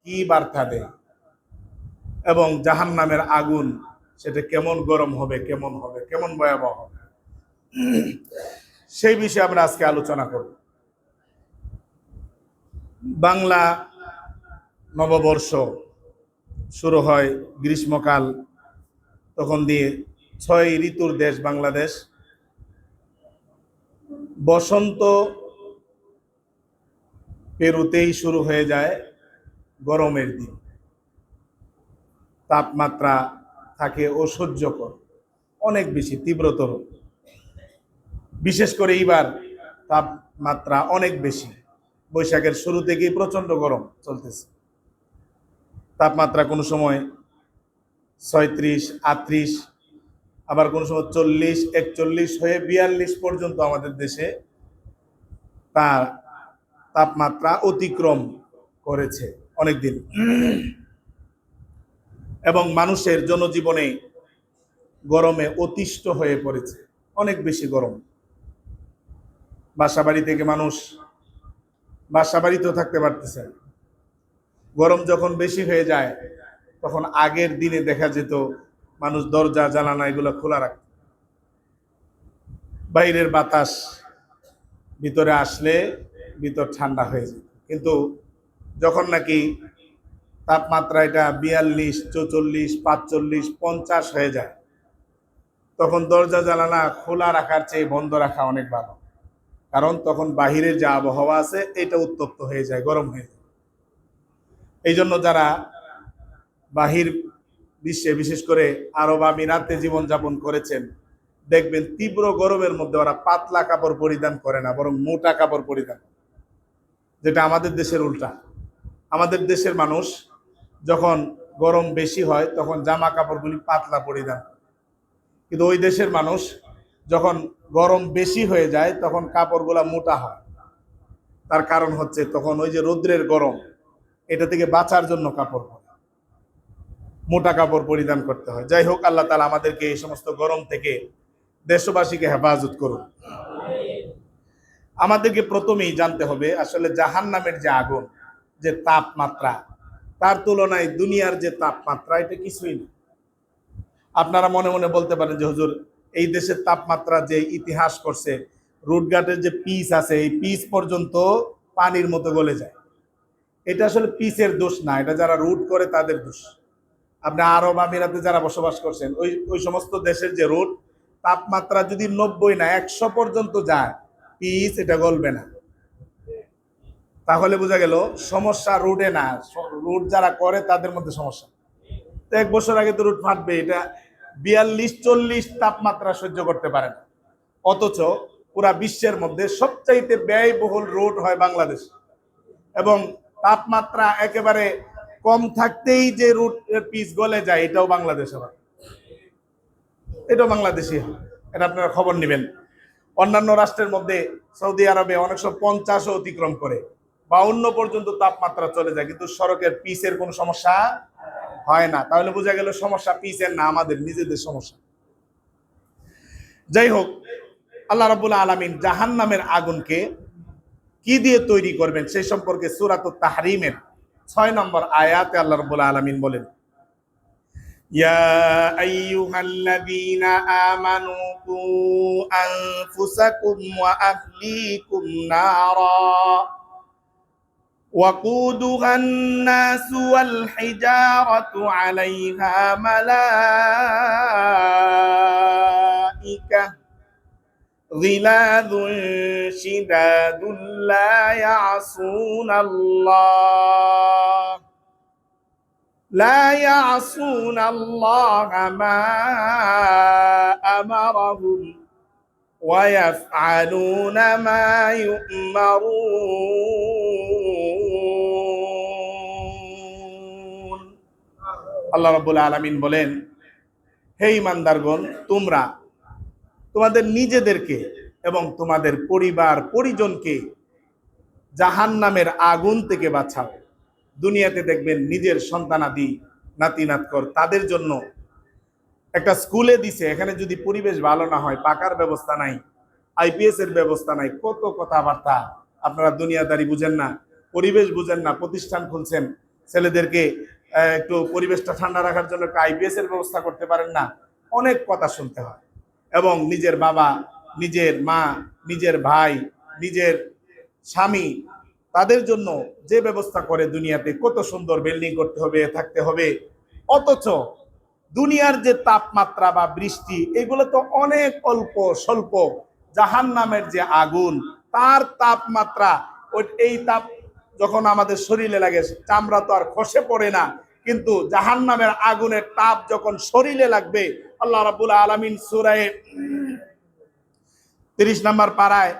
কি বার্তা দেয় এবং জাহান্নামের আগুন সেটা কেমন গরম হবে, কেমন হবে, কেমন ভয়াবহ হবে, সেই বিষয়ে আমরা আজকে আলোচনা করব। বাংলা নববর্ষ শুরু হয় গ্রীষ্মকাল, তখন দিয়ে 6 ঋতুর দেশ বাংলাদেশ। বসন্ত পেরুতেই শুরু হয়ে যায় গরমের দিন, তাপমাত্রা থাকে অসহ্যকর, অনেক বেশি তীব্রতর। বিশেষ করে এইবার তাপমাত্রা অনেক বেশি, বৈশাখের শুরু থেকেই প্রচন্ড গরম চলতেছে। তাপমাত্রা কোনো সময় 36, 38, আবার কোনো সময় 40, 41 হয়ে 42 পর্যন্ত আমাদের দেশে তার তাপমাত্রা অতিক্রম করেছে অনেকদিন। এবং মানুষের জনজীবনে গরমে অতিষ্ঠ হয়ে পড়েছে, অনেক বেশি গরম। বাসাবাড়ি থেকে মানুষ বাসাবাড়িতেও থাকতে পারতেছে না। গরম যখন বেশি হয়ে যায় তখন আগের দিনে দেখা যেত মানুষ দরজা জানালা এগুলো খোলা রাখত, বাইরের বাতাস ভিতরে আসলে ভিতর ঠান্ডা হয়ে যেত। কিন্তু যখন নাকি তাপমাত্রা এটা 42, 44, 45, 50 হয়ে যায়, তখন দরজা জানালা খোলা রাখার চেয়ে বন্ধ রাখা অনেক ভালো। কারণ তখন বাহিরের যে আবহাওয়া আছে এটা উত্তপ্ত হয়ে যায়, গরম হয়ে যায়। এই জন্য যারা বাহির বিশ্বে, বিশেষ করে আরব আমিরাতে জীবনযাপন করেছেন, দেখবেন তীব্র গরমের মধ্যে ওরা পাতলা কাপড় পরিধান করে না, বরং মোটা কাপড় পরিধান, যেটা আমাদের দেশের উল্টা। আমাদের দেশের মানুষ যখন গরম বেশি হয় তখন জামা কাপড়গুলি পাতলা পরিধান, কিন্তু ওই দেশের মানুষ যখন গরম বেশি হয়ে যায় তখন কাপড়গুলা মোটা হয়। তার কারণ হচ্ছে তখন ওই যে রৌদ্রের গরম, এটা থেকে বাঁচার জন্য কাপড় মোটা কাপড় পরিধান করতে হয়। যাই হোক, আল্লাহ তাআলা আমাদেরকে এই সমস্ত গরম থেকে দেশবাসীকে হেফাজত করুন। আমাদেরকে প্রথমেই জানতে হবে আসলে জাহান্নামের যে আগুন, যে তাপমাত্রা, তার তুলনায় দুনিয়ার যে তাপমাত্রা এটা কিছুই না। আপনারা মনে মনে বলতে পারেন যে হুজুর, এই দেশের তাপমাত্রা যে ইতিহাস করছে, রুটঘাটের যে পিচ আছে এই পিচ পর্যন্ত পানির মতো গলে যায়। এটা আসলে পিচের দোষ না, এটা যারা রুট করে তাদের দোষ। আপনি আরব আমিরাতে যারা বসবাস করছেন, ওই সমস্ত দেশের যে রুট, তাপমাত্রা যদি 90 না 100 পর্যন্ত যায়, পিচ এটা গলবে না। তাহলে বোঝা গেল সমস্যা রুটে না, রুট যারা করে তাদের মধ্যে সমস্যা। তো 1 বছর আগে তো রুট ফাটবে, এটা 42, 40 তাপমাত্রা সহ্য করতে পারে না। অথচ পুরা বিশ্বের মধ্যে সবচাইতে ব্যয়বহুল রুট হয় বাংলাদেশ, এবং তাপমাত্রা একেবারে কম থাকতেই যে রুট পিচ গলে যায় এটাও বাংলাদেশে হয়, এটাও বাংলাদেশি হয়। এটা আপনারা খবর নেবেন। অন্যান্য রাষ্ট্রের মধ্যে সৌদি আরবে অনেক সময় 50 অতিক্রম করে, 52 পর্যন্ত তাপমাত্রা চলে যায়, কিন্তু সড়কের পিচের কোনো সমস্যা হয় না। তাহলে বোঝা গেল সমস্যা পিচের না, আমাদের নিজেদের সমস্যা। যাই হোক, আল্লাহ রাব্বুল আলামিন জাহান্নামের আগুনকে কি দিয়ে তৈরি করবেন সেই সম্পর্কে সূরাতুত তাহরিমের 6 নম্বর আয়াতে আল্লাহ রাব্বুল আলামিন বলেন, ইয়া আইয়ুহাল্লাযীনা আমানু কু আনফুসাকুম ওয়া আহলিকুম নারা وقودها الناس والحجارة عليها ملائكة غلاظ شداد لا يعصون الله ما أمرهم ويفعلون ما يؤمرون। আল্লাহ রাব্বুল আলামিন বলেন, হে ঈমানদারগণ, তোমরা তোমাদের নিজেদেরকে এবং তোমাদের পরিবার পরিজনকে জাহান্নামের আগুন থেকে বাঁচাও। দুনিয়াতে দেখবেন নিজের সন্তানাদি নাতি নাতকর তাদের জন্য একটা স্কুলে দিছে, এখানে যদি পরিবেশ ভালো না হয়, পাকার ব্যবস্থা নাই, আইপিএস এর ব্যবস্থা নাই, কত কথাবার্তা। আপনারা দুনিয়াদারি বুঝেন না, পরিবেশ বুঝেন না, প্রতিষ্ঠান খুলছেন, ছেলেদেরকে একটু পরিবেশটা ঠান্ডা রাখার জন্য একটু আইপিএস এর ব্যবস্থা করতে পারেন না। অনেক কথা শুনতে হয়। এবং নিজের বাবা, নিজের মা, নিজের ভাই, নিজের স্বামী, তাদের জন্য যে ব্যবস্থা করে দুনিয়াতে, কত সুন্দর বিল্ডিং করতে হবে, থাকতে হবে, অথচ দুনিয়ার যে তাপমাত্রা বা বৃষ্টি এগুলো তো অনেক অল্প স্বল্প। জাহান্নামের যে আগুন, তার তাপমাত্রা, এই তাপ যখন আমাদের শরীরে লাগে চামড়া তো আর খসে পড়ে না, কিন্তু জাহান্নামের আগুনের তাপ যখন শরীরে লাগবে, আল্লাহ রাব্বুল আলামিন সূরা 30 নম্বর পারায়,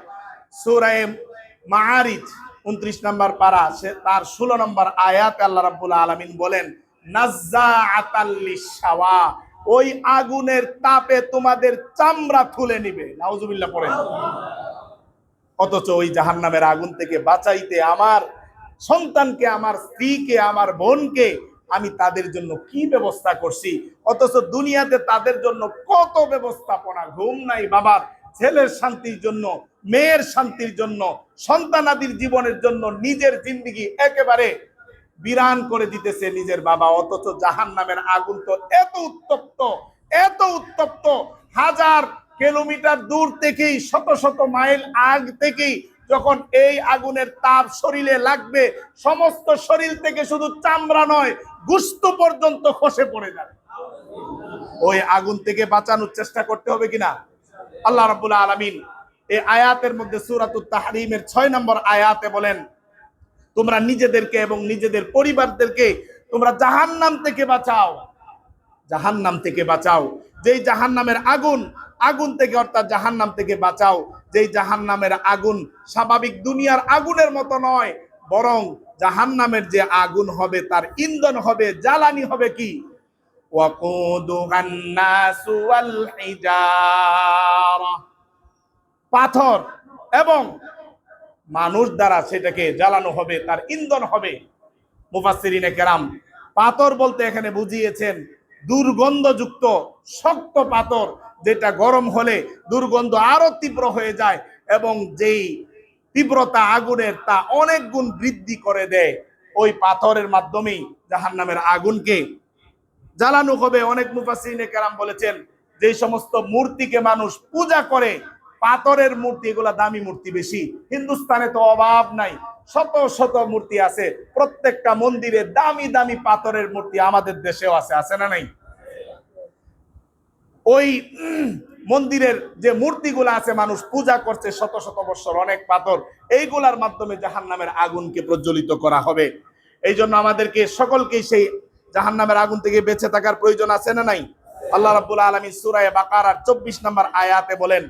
সূরা মাআরিজ 29 নম্বর পারা, তার 16 নম্বর আয়াতে আল্লাহ রাব্বুল আলামিন বলেন, নাজ্জাআতাল লিশাওয়া, ওই আগুনের তাপে তোমাদের চামড়া তুলে নিবে। নাউজুবিল্লাহ পড়েন। অথচ ওই জাহান্নামের আগুন থেকে বাঁচাইতে আমার সন্তানকে, আমার স্ত্রীকে, আমার বোনকে আমি তাদের জন্য কি ব্যবস্থা করছি, অথচ দুনিয়াতে তাদের জন্য কত ব্যবস্থাপনা। ঘুম নাই বাবার, ছেলের শান্তির জন্য, মেয়ের শান্তির জন্য, সন্তানাদির জীবনের জন্য নিজের জিন্দেগি একেবারে বিরান করে দিতেছে নিজের বাবা। অথচ জাহান্নামের আগুন তো এত উত্তপ্ত, এত উত্তপ্ত, হাজার কিলোমিটার দূর থেকেই, শত শত মাইল আগ থেকেই যখন এই আগুনের তাপ শরীরে লাগবে, সমস্ত শরীর থেকে শুধু চামড়া নয়, গোশত পর্যন্ত খসে পড়ে যাবে। ওই আগুন থেকে বাঁচানোর চেষ্টা করতে হবে কিনা? আল্লাহ রাব্বুল আলামিন এই আয়াতের মধ্যে সূরাতুত তাহরীমের 6 নম্বর আয়াতে বলেন, তোমরা নিজেদেরকে এবং নিজেদের পরিবারদেরকে তোমরা জাহান্নাম থেকে বাঁচাও, জাহান্নাম থেকে বাঁচাও। যেই জাহান্নামের আগুন, আগুন থেকে অর্থাৎ জাহান্নাম থেকে বাঁচাও, যেই জাহান্নামের আগুন স্বাভাবিক দুনিয়ার আগুনের মতো নয়, বরং জাহান্নামের যে আগুন হবে তার ইন্ধন হবে, জ্বালানি হবে কি? ওয়াকুদুহান নাসু ওয়াল হিজারা, পাথর এবং মানুষ দ্বারা সেটাকে জ্বালানো হবে, তার ইন্ধন হবে। মুফাসসিরিনে কেরাম পাথর বলতে এখানে বুঝিয়েছেন দুর্গন্ধযুক্ত শক্ত পাথর, যেটা গরম হলে দুর্গন্ধ আরো তীব্র হয়ে যায় এবং যেই তীব্রতা আগুনের তা অনেক গুণ বৃদ্ধি করে দেয়। ওই পাথরের মাধ্যমেই জাহান্নামের আগুনকে জ্বালানো হবে। অনেক মুফাসসিরিনে কেরাম বলেছেন, যে সমস্ত মূর্তিকে মানুষ পূজা করে, পাথরের মূর্তি, এগুলা দামি মূর্তি বেশি। হিন্দুস্তানে তো অভাব নাই, শত শত মূর্তি আছে, প্রত্যেকটা মন্দিরে দামি দামি পাথরের মূর্তি আমাদের দেশেও আছে, আছে না নাই? ওই মন্দিরের যে মূর্তিগুলো আছে মানুষ পূজা করছে শত শত বছর, অনেক পাথর, এইগুলার মাধ্যমে জাহান্নামের আগুনকে প্রজ্বলিত করা হবে। এই জন্য আমাদেরকে সকলকেই সেই জাহান্নামের আগুন থেকে বেঁচে থাকার প্রয়োজন আছে না নাই? আল্লাহ রাব্বুল আলামিন সূরা বাকারার 24 নম্বর আয়াতে বলেন,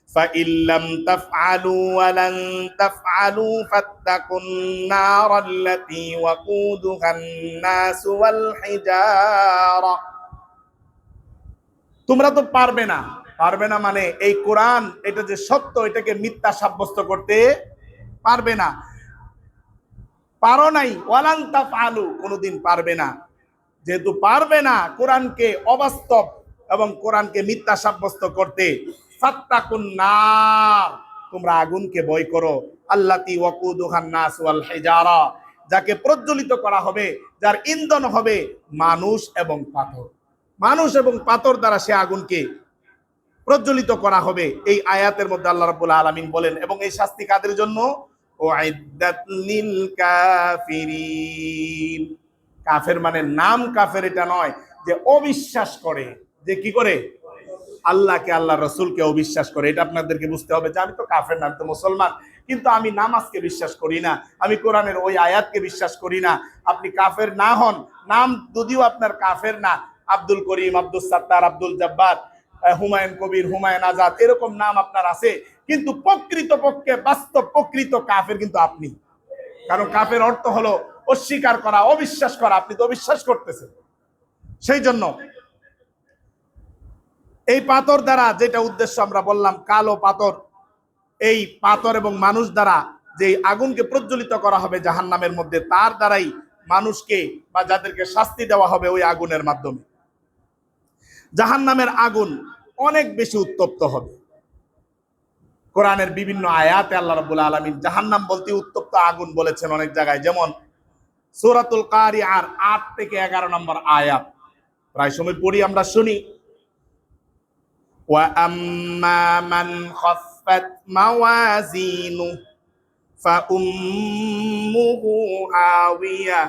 فَإِن لَّمْ تَفْعَلُوا وَلَن تَفْعَلُوا فَاتَّقُوا النَّارَ الَّتِي وَقُودُهَا النَّاسُ وَالْحِجَارَةُ, তোমরা তো পারবে না। পারবে না মানে এই কোরআন এটা যে সত্য, এটাকে মিথ্যা সাব্যস্ত করতে পারবে না। পারো নাই, ওয়ালান তাফআলু, কোনোদিন পারবে না। যেহেতু পারবে না কোরআনকে অবাস্তব এবং কোরআনকে মিথ্যা সাব্যস্ত করতে, ফাত্তাকুন নার, তোমরা আগুনকে ভয় করো, আল্লাতী ওয়াকুদুহান নাস ওয়াল হিজারা, যাকে প্রজ্বলিত করা হবে, যার ইন্ধন হবে মানুষ এবং পাথর। মানুষ এবং পাথর দ্বারা সে আগুনকে প্রজ্বলিত করা হবে। এই আয়াতের মধ্যে আল্লাহ রাব্বুল আলামিন বলেন, এবং এই শাস্তি কাদের জন্য? উইদ্দাত লিল কাফিরিন। কাফের মানে নাম কাফের এটা নয়, যে অবিশ্বাস করে, যে কি করে? আল্লাহকে, আল্লাহ রসুলকে অবিশ্বাস করে। এটা আপনাদেরকে বুঝতে হবে যে আমি তো কাফের না, আমি তো মুসলমান, কিন্তু আমি নামাজকে বিশ্বাস করি না, আমি কোরআনের ওই আয়াতকে বিশ্বাস করি না। আপনি কাফের না হন, নাম যদিও আপনার কাফের না, আব্দুল করিম, আব্দুল সাত্তার, আব্দুল জব্বার, হুমায়ুন কবির, হুমায়ুন আজাদ, এরকম নাম আপনার আছে, কিন্তু প্রকৃত পক্ষে বাস্তব প্রকৃত কাফের কিন্তু আপনি। কারণ কাফের অর্থ হলো অস্বীকার করা, অবিশ্বাস করা। আপনি তো অবিশ্বাস করতেছেন। সেই জন্য এই পাথর দ্বারা যেটা উদ্দেশ্য আমরা বললাম, কালো পাথর, এই পাথর এবং মানুষ দ্বারা যে আগুনকে প্রজ্বলিত করা হবে জাহান্নামের মধ্যে, তার দ্বারাই মানুষকে বা যাদেরকে শাস্তি দেওয়া হবে ওই আগুনের মাধ্যমে। জাহান্নামের আগুন অনেক বেশি উত্তপ্ত হবে। কোরআনের বিভিন্ন আয়াতে আল্লাহ রাব্বুল আলামিন জাহান্নাম বলতে উত্তপ্ত আগুন বলেছেন অনেক জায়গায়। যেমন সূরাতুল কারিআর 8 থেকে 11 নম্বর আয়াত প্রায় সময় পড়ি আমরা, শুনি। ওয়া আম্মা মান খাফফাত মাওয়াজিনু ফা উম্মুহু হাওিয়া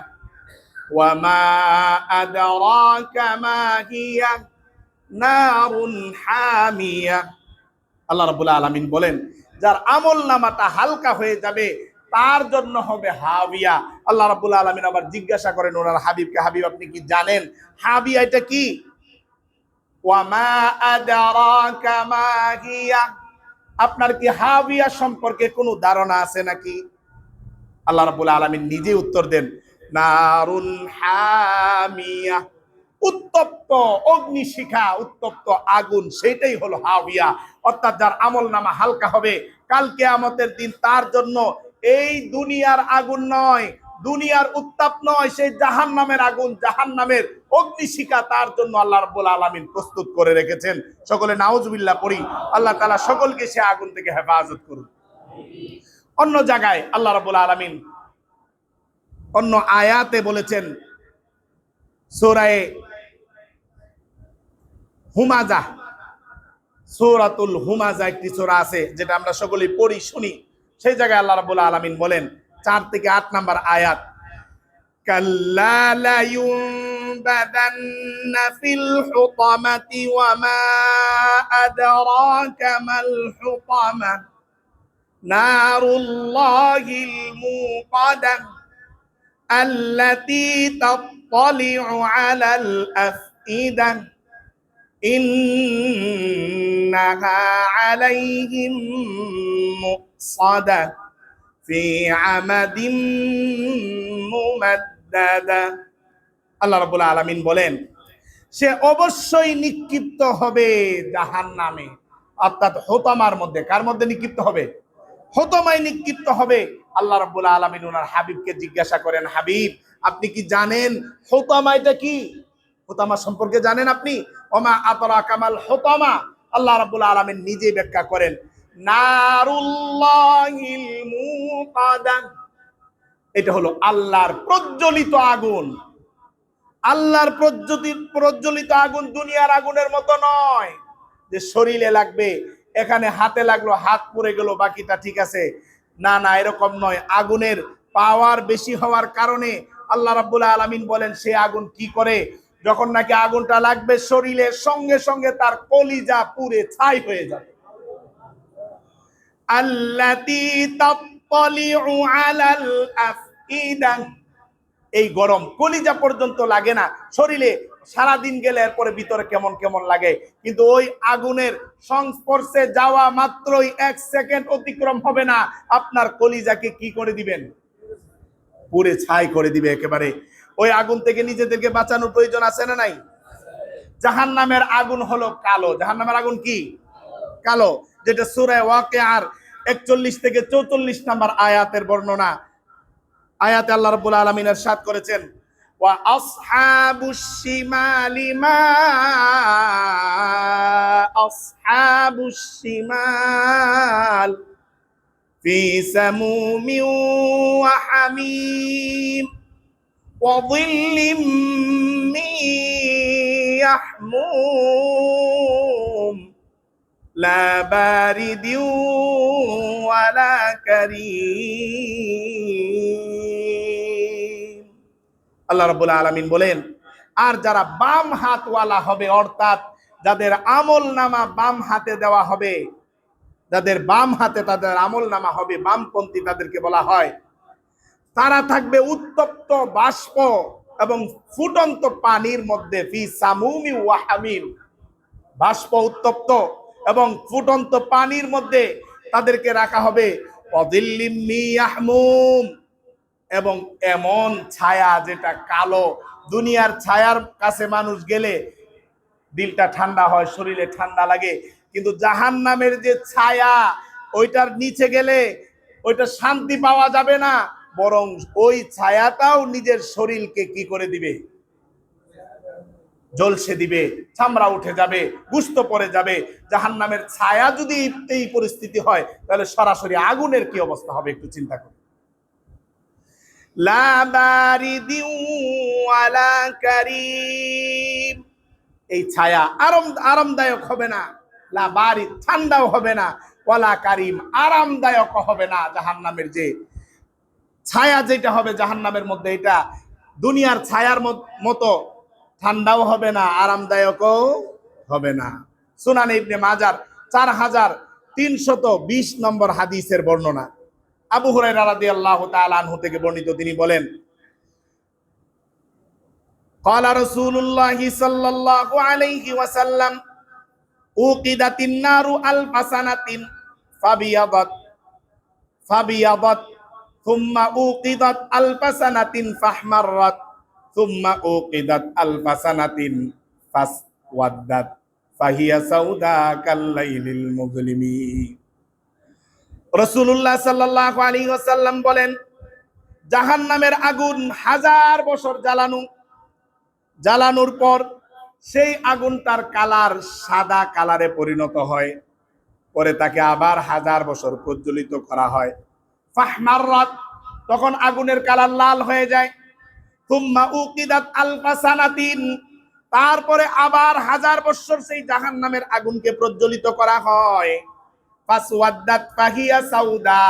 ওয়া মা আদরাকা মা হিয়া নারুন হামিয়া। আল্লাহ রাব্বুল আলামিন বলেন, যার আমলনামাটা হালকা হয়ে যাবে তার জন্য হবে হাবিয়া। আল্লাহ রাব্বুল আলামিন আবার জিজ্ঞাসা করেন ওনার হাবিবকে, হাবিব আপনি কি জানেন হাবিয়া এটা কি? ওয়া মা আদরাকা মা হিয়া, আপনার কি হাবিয়া সম্পর্কে কোনো ধারণা আছে নাকি? আল্লাহ রাব্বুল আলামিন নিজে উত্তর দেন, নারুন হামিয়া, উত্তপ্ত অগ্নিশিখা, উত্তপ্ত আগুন, সেটাই হলো হাবিয়া। অর্থাৎ যার আমলনামা হালকা হবে কাল কিয়ামতের দিন তার জন্য এই দুনিয়ার আগুন নয়, দুনিয়ার উত্তাপ নয়, সেই জাহান্নামের আগুন, জাহান্নামের অগ্নিশিখা তার জন্য আল্লাহ রাব্বুল আলামিন প্রস্তুত করে রেখেছেন। সকলে নাউজুবিল্লাহ পড়ি। আল্লাহ তাআলা সকলকে সে আগুন থেকে হেফাজত করুন। অন্য জায়গায় আল্লাহ রাব্বুল আলামিন অন্য আয়াতে বলেছেন, সূরা হুমাজা, সূরাতুল হুমাজা একটি সূরা আছে যেটা আমরা সকলেই পড়ি শুনি। সেই জায়গায় আল্লাহ রাব্বুল আলামিন বলেন 4 থেকে 8 নম্বর আয়াত, কাল্লা লা ইউনবাদান্না ফিল হুতামাতি ওয়া মা আদরাকা মাল হুতামা নারুল্লাহিল মুকাদা আল্লাতী তাত্তালিউ আলাল আফইদা ইন্নাহা আলাইহিম মুসাদা ফি আমাদিম মুমাদ্দাদা। আল্লাহ রাব্বুল আলামিন বলেন, সে অবশ্যই নিক্ষিপ্ত হবে জাহান্নামে, অর্থাৎ হোতামার মধ্যে। কার মধ্যে নিক্ষিপ্ত হবে? হোতামায় নিক্ষিপ্ত হবে। আল্লাহ রাব্বুল আলামিন ওনার হাবিবকে জিজ্ঞাসা করেন, হাবিব আপনি কি জানেন হোতামা এটা কি? হোতামা সম্পর্কে জানেন আপনি? ওমা আদরাকা মাল হোতামা, আল্লাহ রাব্বুল আলামিন নিজে ব্যাখ্যা করেন, নারুল্লাহিল মুকাদা, এটা হলো আল্লাহর প্রজ্বলিত আগুন। আল্লাহর প্রজ্বলিত আগুন দুনিয়ার আগুনের মতো নয় যে শরীরে লাগবে, এখানে হাতে লাগলো হাত পুড়ে গেল বাকিটা ঠিক আছে। না না, এরকম নয়। আগুনের পাওয়ার বেশি হওয়ার কারণে আল্লাহ রাব্বুল আলামিন বলেন সে আগুন কি করে, যখন নাকি আগুনটা লাগবে শরীরে, সঙ্গে সঙ্গে তার কলিজা পুড়ে ছাই হয়ে যাবে। আল্লাতী তাত্তালিউ আলাল আফইদা, এই গরম কলিজা পর্যন্ত লাগে না শরীরে, সারাদিন গেলে এরপরে ভিতরে কেমন কেমন লাগে, কিন্তু ওই আগুনের সংস্পর্শে যাওয়া মাত্রই 1 সেকেন্ড অতিক্রম হবে না, আপনার কলিজাকে কি করে দিবেন? পুড়ে ছাই করে দিবে একেবারে। ওই আগুন থেকে নিজেদেরকে বাঁচানোর প্রয়োজন আছে না নাই? জাহান্নামের আগুন হলো কালো। জাহান্নামের আগুন কি? কালো, যেটা সূরা ওয়াকিয়ার 41 থেকে 44 নম্বর আয়াতের বর্ণনা। আয়াতে আল্লাহ রাব্বুল আলামিন ইরশাদ করেছেন, ওয়া আসহাবুশ শিমালি মা আসহাবুশ শিমাল ফি সামুমিন ওয়া হামিম ওয়া যিল্লিম মিন ইয়াহমুম লা বারিদিন ওয়ালা কারীম। আল্লাহ রাব্বুল আলামিন বলেন, আর যারা বাম হাতওয়ালা হবে, অর্থাৎ যাদের আমলনামা বাম হাতে দেওয়া হবে, যাদের বাম হাতে তাদের আমলনামা হবে, বামপন্থী তাদেরকে বলা হয়, তারা থাকবে উত্তপ্ত বাষ্প এবং ফুটন্ত পানির মধ্যে, ফি সামুমি ওয়া হামিম, বাষ্প উত্তপ্ত এবং ফুটন্ত পানির মধ্যে তাদেরকে রাখা হবে, ওয়াযিল্লিম মিন ইয়াহমুম, এবং এমন ছায়া যেটা কালো। দুনিয়ার ছায়ার কাছে মানুষ গেলে দিলটা ঠান্ডা হয়, শরীরে ঠান্ডা লাগে, কিন্তু জাহান্নামের যে ছায়া, ওইটার নিচে গেলে ওইটা শান্তি পাওয়া যাবে না, বরং ওই ছায়াটাও নিজের শরীরকে কি করে দিবে? জ্বলসে দিবে, চামড়া উঠে যাবে, গুস্ত পড়ে যাবে। জাহান্নামের ছায়া যদি এই পরিস্থিতি হয়, তাহলে সরাসরি আগুনের কি অবস্থা হবে একটু চিন্তা করুন। লা বারিদিন ওয়ালা কারীম। এই ছায়া আরামদায়ক হবে না, লা বারিদ ঠান্ডাও হবে না, ওয়ালা কারীম আরামদায়ক হবে না। জাহান্নামের যে ছায়া যেটা হবে জাহান্নামের মধ্যে, এটা দুনিয়ার ছায়ার মতো ঠান্ডাও হবে না, আরামদায়কও হবে না। সুনান ইবনে মাজার 4320 নম্বর হাদিসের বর্ণনা। আবু হুরায়রা রাদিয়াল্লাহু তাআলা আনহু থেকে বর্ণিত, তিনি বলেন, ক্বালা রাসূলুল্লাহি সাল্লাল্লাহু আলাইহি ওয়াসাল্লাম উকিদাতিন নারু আলফা সানাতিন ফাবিয়াদাত থুম্মা উকিদাত আলফা সানাতিন ফাহমাররাত থুম্মা উকিদাত আলফা সানাতিন ফাসওয়াদাত ফাহিয়া সাউদা কাল্লাইলিল মুজলিমি। রাসূলুল্লাহ সাল্লাল্লাহু আলাইহি ওয়াসাল্লাম বলেন, জাহান্নামের আগুন 1000 বছর জ্বালানোর পর সেই আগুনটার কালার সাদা কালারে পরিণত হয়, পরে তাকে আবার 1000 বছর প্রজ্বলিত করা হয়। ফাহমাররাত, তখন আগুনের কালার লাল হয়ে যায়। থুম্মা উকিদাত আলফা সানাতিন, তারপরে আবার 1000 বছর সেই জাহান্নামের আগুনকে প্রজ্বলিত করা হয়। ফাসওয়াদাত ফাহিয়া সাউদা,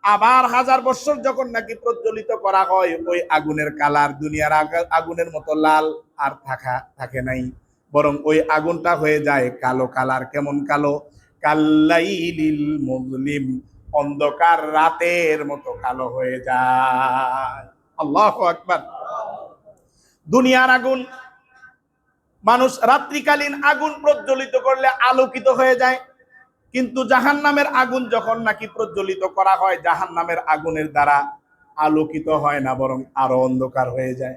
আবার 1000 বছর যখন নাকি প্রজ্বলিত করা হয়, ওই আগুনের কালার দুনিয়ার আগুনের মতো লাল আর থাকে নাই, বরং ওই আগুনটা হয়ে যায় কালো কালার। কেমন কালো? কাল্লাইলিল মুজলিম, অন্ধকার রাতের মতো কালো হয়ে যায়। আল্লাহু আকবার। দুনিয়ার আগুন, মানুষ রাত্রিকালীন আগুন প্রজ্বলিত করলে আলোকিত হয়ে যায়, কিন্তু জাহান্নামের আগুন যখন নাকি প্রজ্বলিত করা হয়, জাহান্নামের আগুনের দ্বারা আলোকিত হয় না, বরং আরো অন্ধকার হয়ে যায়।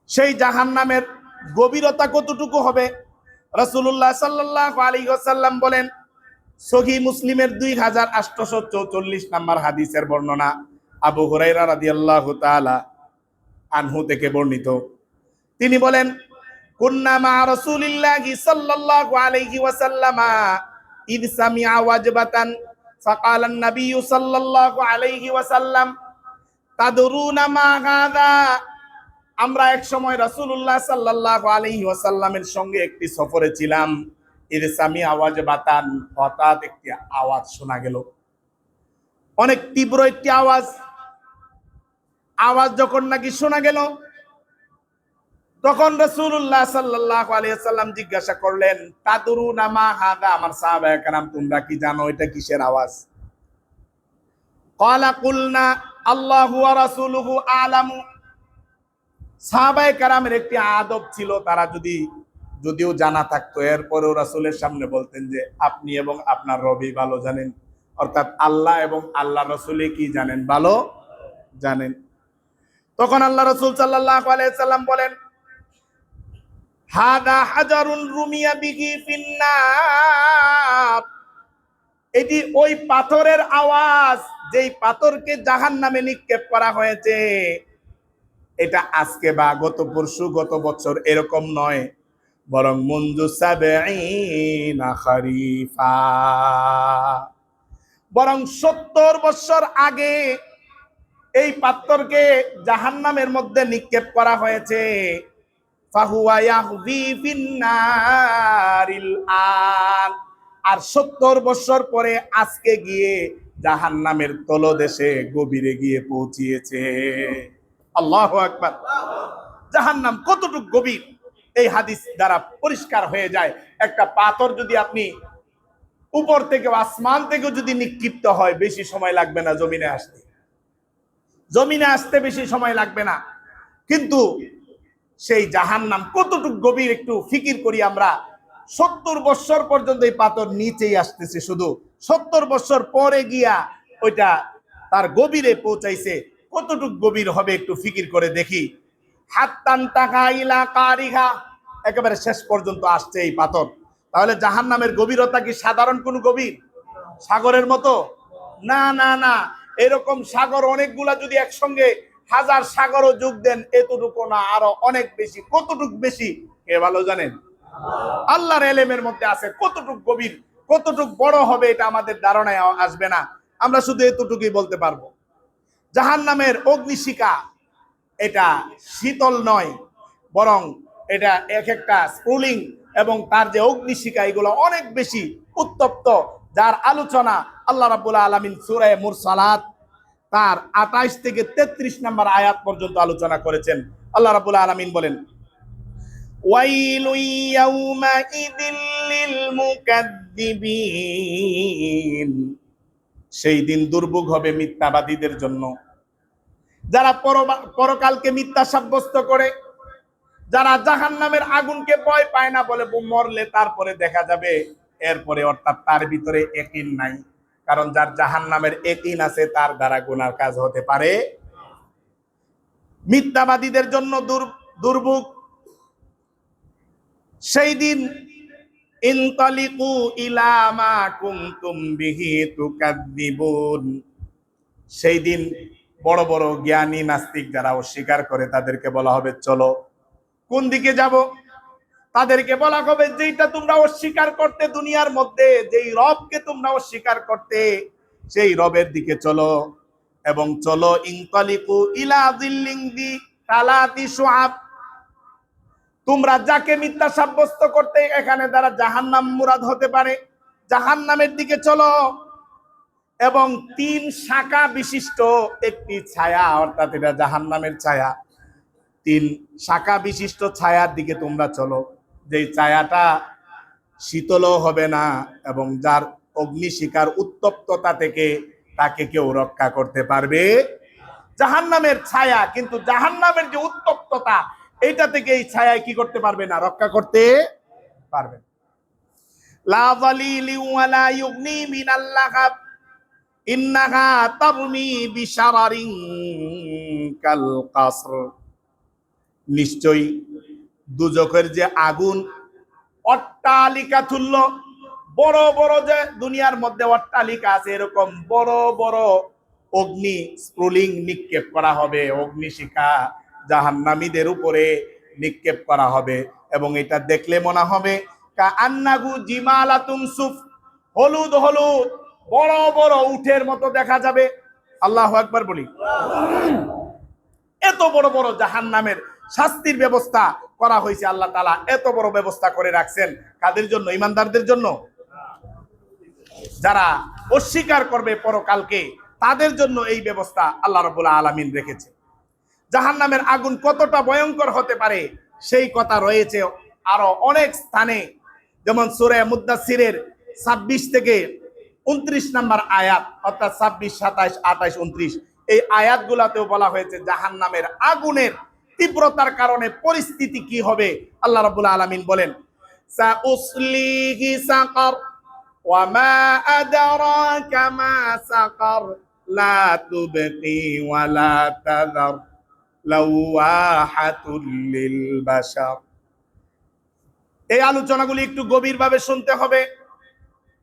সেই জাহান্নামের গভীরতা কতটুকু হবে? রাসূলুল্লাহ সাল্লাল্লাহু আলাইহি ওয়াসাল্লাম বলেন, সহিহ মুসলিমের 2844 নম্বর হাদিসের বর্ণনা, আবু হুরায়রা রাদিয়াল্লাহু তাআলা আনহু থেকে বর্ণিত, তিনি বলেন, কুন্না মা রাসূলিল্লাহি সাল্লাল্লাহু আলাইহি ওয়াসাল্লামা ইদ সামিআ ওয়াজবাতান ফাকালান নাবিয়্যু সাল্লাল্লাহু আলাইহি ওয়াসাল্লাম তাদরুনা মা হাযা। আমরা এক সময় রাসূলুল্লাহ সাল্লাল্লাহু আলাইহি ওয়াসাল্লামের সঙ্গে একটি সফরে ছিলাম। ইদ সামিআ ওয়াজবাতান, হঠাৎ একটি আওয়াজ শোনা গেল, অনেক তীব্র একটি আওয়াজ যখন নাকি শোনা গেল, তখন রাসূলুল্লাহ সাল্লাল্লাহু আলাইহি ওয়াসাল্লাম জিজ্ঞাসা করলেন, তাদরুনা মা হাযা, আমার সাহাবায়ে কেরাম তোমরা কি জানো এটা কিসের আওয়াজ? ক্বালা কুলনা আল্লাহু ওয়া রাসূলুহু আ'লামু। সাহাবায়ে কেরামের একটি আদব ছিল, তারা যদিও জানা থাকতো, এরপরেও রাসূলের সামনে বলতেন যে আপনি এবং আপনার রবি ভালো জানেন, অর্থাৎ আল্লাহ এবং আল্লাহর রাসূলই কি জানেন, ভালো জানেন। তখন আল্লাহ রাসূল সাল্লাল্লাহু আলাইহি ওয়াসাল্লাম বলেন, হাদা হাজারুন রুমিয়া বিহি ফিন্নার, এটি ওই পাথরের আওয়াজ যেই পাথরকে জাহান্নামে নিক্ষেপ করা হয়েছে। এটা আজকে বা গত পরশু, গত বছর এরকম নয়, বরং মুনযু সাবঈনা খরিফা, বরং 70 বছর আগে এই পাথরকে জাহান্নামের মধ্যে নিক্ষেপ করা হয়েছে। ফাহুয়া ইয়াহবি ফিন্নারিল আন, আর 70 বছর পরে আজকে গিয়ে জাহান্নামের তলদেশে গভীরে গিয়ে পৌঁছিয়েছে। আল্লাহু আকবার। জাহান্নাম কতটুকু গভীর এই হাদিস দ্বারা পরিষ্কার হয়ে যায়। একটা পাথর যদি আপনি উপর থেকে, আসমান থেকে যদি নিক্ষিপ্ত হয়, বেশি সময় লাগবে না জমিনে আসতে বেশি সময় লাগবে না। কিন্তু সেই জাহান্নাম কতটুকু গভীর একটু ফিকির করি আমরা। 70 বছর পর্যন্ত এই পাথর নিচেই আসতেছে, শুধু 70 বছর পরে গিয়া ওইটা তার গভীরে পৌঁছাইছে। কতটুকু গভীর হবে একটু ফিকির করে দেখি। হাত্তান তাকা ইলা কারিহা, একেবারে শেষ পর্যন্ত আসছে এই পাথর। তাহলে জাহান্নামের গভীরতা কি সাধারণ কোনো গভীর, সাগরের মতো? না না না, এরকম সাগর অনেকগুলা, যদি একসঙ্গে 1000 সাগরও যোগ দেন, এতটুকু না, আরো অনেক বেশি। কতটুকু বেশি কে ভালো জানেন? আল্লাহর ইলমের মধ্যে আছে। কতটুকু গভীর, কতটুকু বড় হবে, এটা আমাদের ধারণায় আসবে না। আমরা শুধু এতটুকুই বলতে পারবো। জাহান্নামের অগ্নিশিখা এটা শীতল নয়, বরং এটা এক একটা স্ফুলিং এবং তার যে অগ্নিশিখা এগুলো অনেক বেশি উত্তপ্ত, যার আলোচনা আল্লাহ রাব্বুল আলামিন সূরা মুরসালাত তার 28 থেকে 33 নম্বর আয়াত পর্যন্ত আলোচনা করেছেন। আল্লাহ রাব্বুল আলামিন বলেন, ওয়াইলুন ইয়াউমাইযিল লিল মুকাদ্দিবিন, সেই দিন দুর্ভোগ হবে মিথ্যাবাদীদের জন্য, যারা পরকালকে মিথ্যা সাব্যস্ত করে, যারা জাহান্নামের আগুনকে ভয় পায় না, বলে মরলে তারপরে দেখা যাবে, এরপরে অর্থাৎ তার ভিতরে ইয়াকিন নাই। কারণ যার জাহান্নামের ইয়াকিন আছে তার দ্বারা গুনার কাজ হতে পারে। মিথ্যাবাদীদের জন্য দুর্ভোগ। সেই দিন ইনতালিকু ইলা মা কুনতুম বিহি তুকাদ্দিবুন, সেই দিন বড় বড় জ্ঞানী নাস্তিক যারা অস্বীকার করে তাদেরকে বলা হবে চলো। কোন দিকে যাব? তাদেরকে বলা হবে যেটা তোমরা অস্বীকার করতে দুনিয়ার মধ্যে, যেই রবকে তোমরা অস্বীকার করতে, সেই রবের দিকে চলো। এবং চলো ইনতালিকু ইলা যিল্লিন দি তালাতি শুআব, তোমরা যাকে মিথ্যা সাব্যস্ত করতে এখানে দ্বারা জাহান্নাম মুরাদ হতে পারে, জাহান্নামের দিকে চলো। এবং 3 শাখা বিশিষ্ট একটি ছায়া, অর্থাৎ এটা জাহান্নামের ছায়া, 3 শাখা বিশিষ্ট ছায়ার দিকে তোমরা চলো, যেই ছায়াটা শীতলও হবে না এবং যার অগ্নিশিখার উত্তপ্ততা থেকে তাকে কেউ রক্ষা করতে পারবে। জাহান্নামের ছায়া, কিন্তু জাহান্নামের যে উত্তপ্ততা এইটা থেকে এই ছায়ায় কি করতে পারবে না, রক্ষা করতে পারবে। লা যালিলি ওয়ালা ইউগনি মিনাল লাহাব ইন্নাহা তারমি বিশারারিন কাল কাসর, নিশ্চয়ই দুজকের যে আগুন অট্টালিকা তুল্য, বড় বড় যে দুনিয়ার মধ্যে অট্টালিকা আছে এরকম বড় বড় অগ্নি স্ফুলিং নিক্ষেপ করা হবে, অগ্নিশিখা জাহান্নামীদের উপরে নিক্ষেপ করা হবে। এবং এটা দেখলে মনে হবে কাআন্নাহু জিমালাতুন সুফ, হলুদ হলুদ বড় বড় উটের মতো দেখা যাবে। আল্লাহু আকবার বলি। এত বড় বড় জাহান্নামের শাস্তির ব্যবস্থা করা হয়েছে। আল্লাহ তাআলা এত বড় ব্যবস্থা করে রাখছেন কাদের জন্য? ঈমানদারদের জন্য। যারা অস্বীকার করবে পরকালকে তাদের জন্য এই ব্যবস্থা আল্লাহ রাব্বুল আলামিন রেখেছে। জাহান্নামের আগুন কতটা ভয়ঙ্কর হতে পারে সেই কথা রয়েছে আরো অনেক স্থানে, যেমন সূরা মুদ্দাসসিরের 26 থেকে 29 নম্বর আয়াত, অর্থাৎ 26, 27, 28, 29 এই আয়াতগুলোতেও বলা হয়েছে জাহান্নামের আগুনের তীব্রতার কারণে পরিস্থিতি কি হবে। আল্লাহ রাব্বুল আলামিন বলেন, সাউসলিহি সাকার ওয়া মা আদরাকা মা সাকার লা তুবকি ওয়া লা তাযার লাওয়াহাতুল লিল বাশার। এই আলোচনাগুলি একটু গভীরভাবে শুনতে হবে,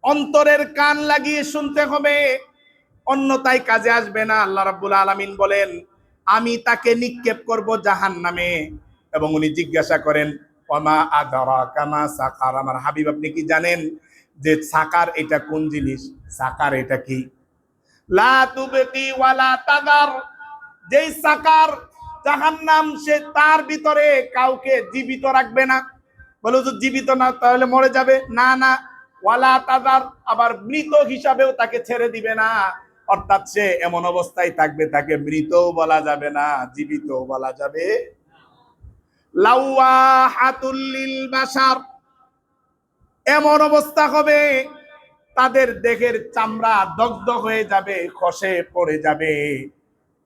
অন্তরের কান লাগিয়ে শুনতে হবে, অন্যথায় কাজে আসবে না। আল্লাহ রাব্বুল আলামিন বলেন, আমি তাকে নিক্ষেপ করব জাহান্নামে। এবং উনি জিজ্ঞাসা করেন, ওয়ামা আদরাকা মা সাকার, আমার হাবিব আপনি কি জানেন যে সাকার এটা কোন জিনিস? সাকার এটা কি? লা তুবকি ওয়ালা তাদার, যেই সাকার জাহান্নাম সে তার ভিতরে কাউকে জীবিত রাখবে না। বলো তো জীবিত না তাহলে মরে যাবে? না না, ওয়ালা তাদার, আবার মৃত হিসাবেও তাকে ছেড়ে দিবে না, অর্থাৎ সে এমন অবস্থায় থাকবে তাকে মৃতও বলা যাবে না, জীবিতও বলা যাবে। লাওয়াহাতুল লিল বাশার, এমন অবস্থা হবে তাদের দেহের চামড়া দগ্ধ হয়ে যাবে, খসে পড়ে যাবে।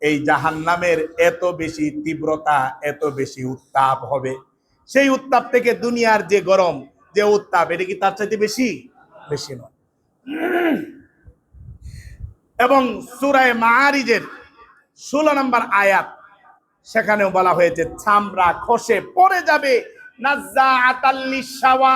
এই জাহান্নামের এত বেশি তীব্রতা, এত বেশি উত্তাপ হবে, সেই উত্তাপ থেকে দুনিয়ার যে গরম, যে উত্তাপ, এটা কি তার চাইতে বেশি? বেশি নয়। এবং সূরা মাআরিজের 16 নম্বর আয়াত, সেখানেও বলা হয়েছে চামড়া খসে পড়ে যাবে। নাজ্জাআতাল লিশাওয়া,